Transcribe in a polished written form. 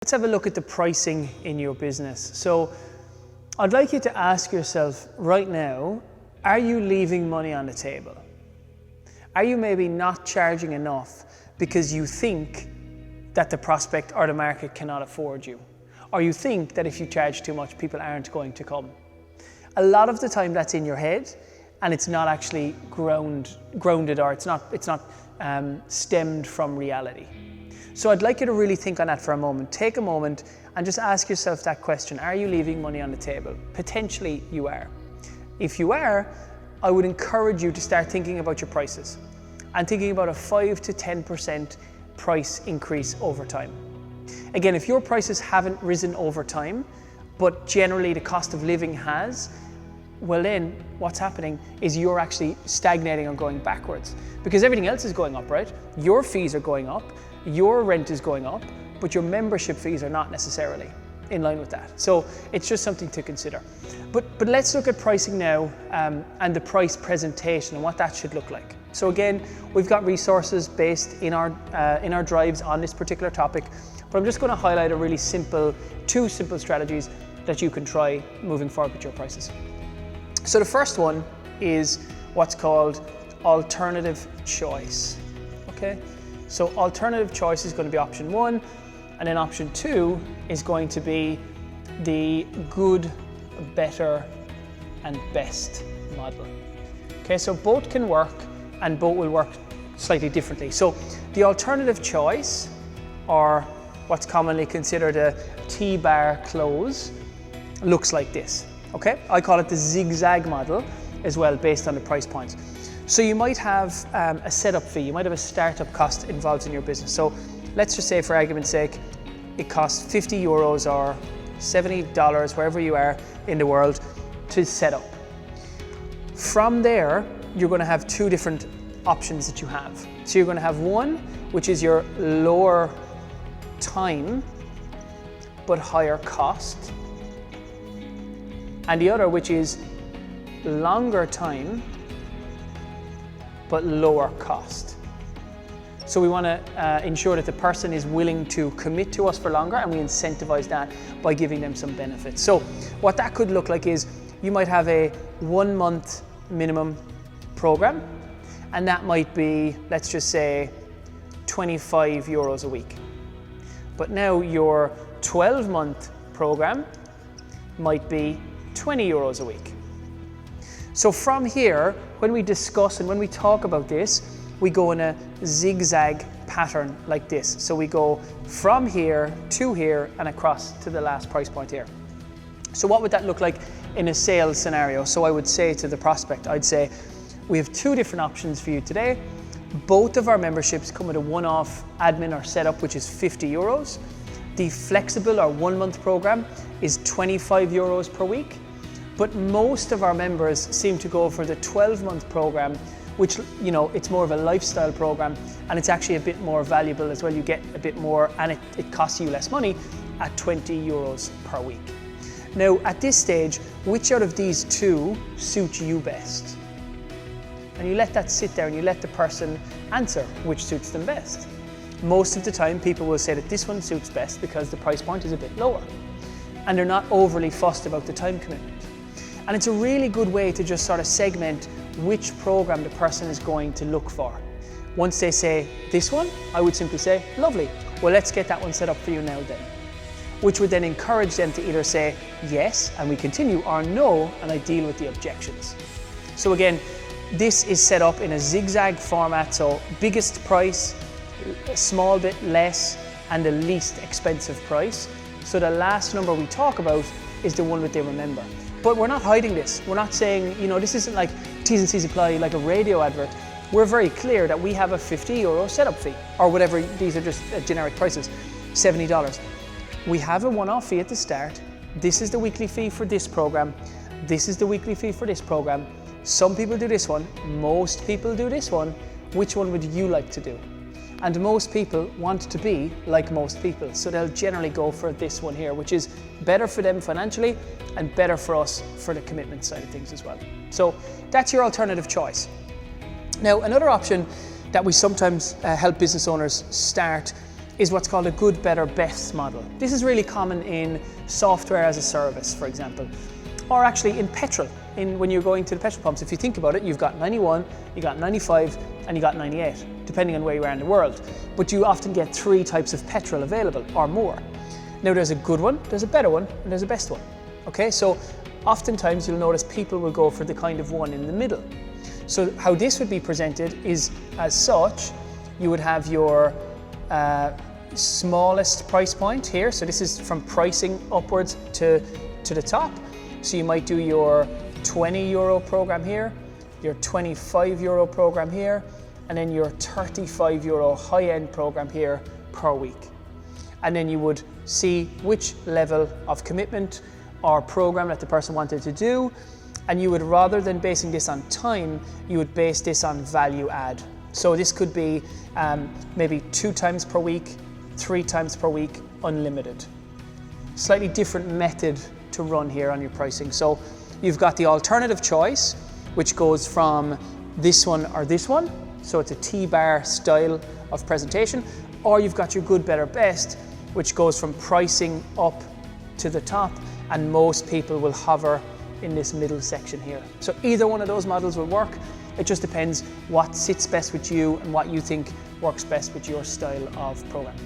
Let's have a look at the pricing in your business. So I'd like you to ask yourself right now, are you leaving money on the table? Are you maybe not charging enough because you think that the prospect or the market cannot afford you? Or you think that if you charge too much, people aren't going to come? A lot of the time that's in your head and it's not actually grounded, or it's not stemmed from reality. So I'd like you to really think on that for a moment. Take a moment and just ask yourself that question. Are you leaving money on the table? Potentially you are. If you are, I would encourage you to start thinking about your prices and thinking about a 5 to 10% price increase over time. Again, if your prices haven't risen over time, but generally the cost of living has, well then what's happening is you're actually stagnating or going backwards, because everything else is going up, right? Your fees are going up, your rent is going up, but your membership fees are not necessarily in line with that. So it's just something to consider. But let's look at pricing now and the price presentation and what that should look like. So again, we've got resources based in our drives on this particular topic, but I'm just going to highlight two simple strategies that you can try moving forward with your prices. So the first one is what's called alternative choice. Okay, so alternative choice is going to be option 1, and then option 2 is going to be the good, better, and best model. Okay, so both can work and both will work slightly differently. So the alternative choice, or what's commonly considered a T-bar close, looks like this. Okay, I call it the zigzag model as well, based on the price points. So you might have a setup fee, you might have a startup cost involved in your business. So let's just say, for argument's sake, it costs 50 euros or $70, wherever you are in the world, to set up. From there, you're going to have two different options that you have. So you're going to have one, which is your lower time but higher cost, and the other, which is longer time but lower cost. So we want to ensure that the person is willing to commit to us for longer, and we incentivize that by giving them some benefits. So what that could look like is you might have a 1 month minimum program, and that might be, let's just say, 25 euros a week. But now your 12-month program might be 20 euros a week. So from here, when we discuss and when we talk about this, we go in a zigzag pattern like this. So we go from here to here and across to the last price point here. So what would that look like in a sales scenario? So I would say to the prospect, I'd say, we have two different options for you today. Both of our memberships come with a one-off admin or setup, which is 50 euros. The flexible or 1 month program is 25 euros per week. But most of our members seem to go for the 12-month program, which, you know, it's more of a lifestyle program, and it's actually a bit more valuable as well. You get a bit more, and it costs you less money at 20 euros per week. Now, at this stage, which out of these two suits you best? And you let that sit there and you let the person answer which suits them best. Most of the time, people will say that this one suits best because the price point is a bit lower, and they're not overly fussed about the time commitment. And it's a really good way to just sort of segment which program the person is going to look for. Once they say this one, I would simply say, lovely, well, let's get that one set up for you now then. Which would then encourage them to either say yes and we continue, or no and I deal with the objections. So again, this is set up in a zigzag format, so biggest price, a small bit less, and the least expensive price. So the last number we talk about is the one that they remember. But we're not hiding this. We're not saying, you know, this isn't like T's and C's apply like a radio advert. We're very clear that we have a 50 euro setup fee, or whatever, these are just generic prices, $70. We have a one-off fee at the start. This is the weekly fee for this program. This is the weekly fee for this program. Some people do this one, most people do this one. Which one would you like to do? And most people want to be like most people, so they'll generally go for this one here, which is better for them financially and better for us for the commitment side of things as well. So that's your alternative choice. Now, another option that we sometimes help business owners start is what's called a good, better, best model. This is really common in software as a service, for example, or actually in petrol, when you're going to the petrol pumps. If you think about it, you've got 91, you got 95, and you got 98, depending on where you are in the world. But you often get 3 types of petrol available, or more. Now there's a good one, there's a better one, and there's a best one. Okay, so oftentimes you'll notice people will go for the kind of one in the middle. So how this would be presented is, as such, you would have your smallest price point here. So this is from pricing upwards to the top. So you might do your €20 program here, your €25 program here, and then your €35 high-end program here per week. And then you would see which level of commitment or program that the person wanted to do. And you would, rather than basing this on time, you would base this on value add. So this could be maybe 2 times per week, 3 times per week, unlimited. Slightly different method to run here on your pricing. So you've got the alternative choice, which goes from this one or this one. So it's a T-bar style of presentation. Or you've got your good, better, best, which goes from pricing up to the top, and most people will hover in this middle section here. So either one of those models will work. It just depends what sits best with you and what you think works best with your style of program.